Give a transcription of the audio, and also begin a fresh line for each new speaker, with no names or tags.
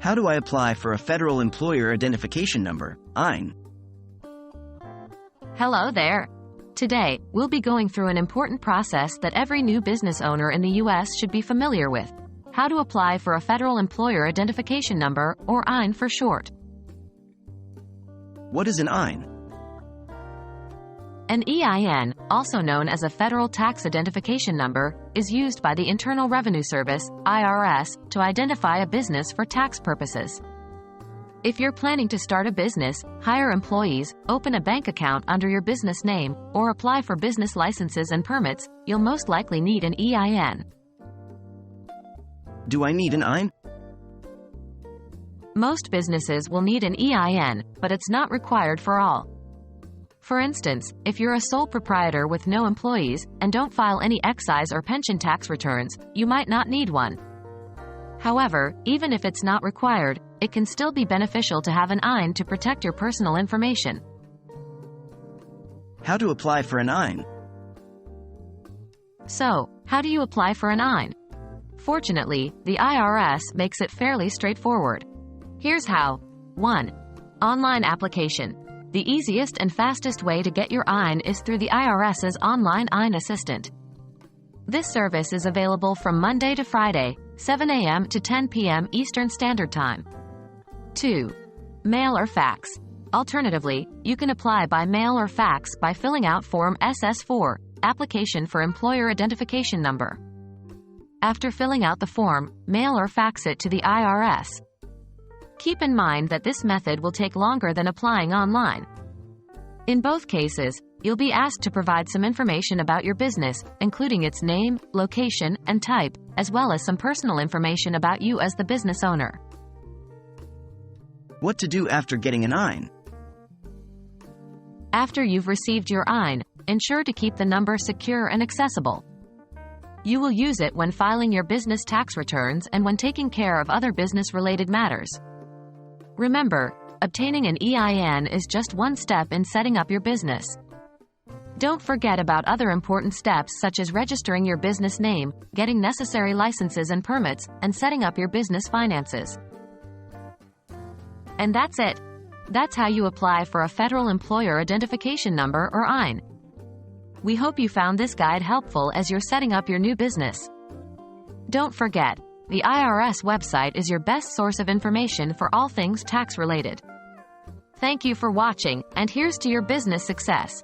How do I apply for a Federal Employer Identification Number, EIN?
Hello there. Today, we'll be going through an important process that every new business owner in the U.S. should be familiar with: how to apply for a Federal Employer Identification Number, or EIN for short.
What is an EIN?
An EIN, also known as a Federal Tax Identification Number, is used by the Internal Revenue Service, IRS, to identify a business for tax purposes. If you're planning to start a business, hire employees, open a bank account under your business name, or apply for business licenses and permits, you'll most likely need an EIN.
Do I need an EIN?
Most businesses will need an EIN, but it's not required for all. For instance, if you're a sole proprietor with no employees and don't file any excise or pension tax returns, you might not need one. However, even if it's not required, it can still be beneficial to have an EIN to protect your personal information.
How to apply for an EIN?
So, how do you apply for an EIN? Fortunately, the IRS makes it fairly straightforward. Here's how. 1. Online application. The easiest and fastest way to get your EIN is through the IRS's online EIN Assistant. This service is available from Monday to Friday, 7 a.m. to 10 p.m. Eastern Standard Time. 2. Mail or fax. Alternatively, you can apply by mail or fax by filling out Form SS4, Application for Employer Identification Number. After filling out the form, mail or fax it to the IRS. Keep in mind that this method will take longer than applying online. In both cases, you'll be asked to provide some information about your business, including its name, location, and type, as well as some personal information about you as the business owner.
What to do after getting an EIN?
After you've received your EIN, ensure to keep the number secure and accessible. You will use it when filing your business tax returns and when taking care of other business-related matters. Remember, obtaining an EIN is just one step in setting up your business. Don't forget about other important steps such as registering your business name, getting necessary licenses and permits, and setting up your business finances. And that's it. That's how you apply for a Federal Employer Identification Number, or EIN. We hope you found this guide helpful as you're setting up your new business. Don't forget, the IRS website is your best source of information for all things tax-related. Thank you for watching, and here's to your business success.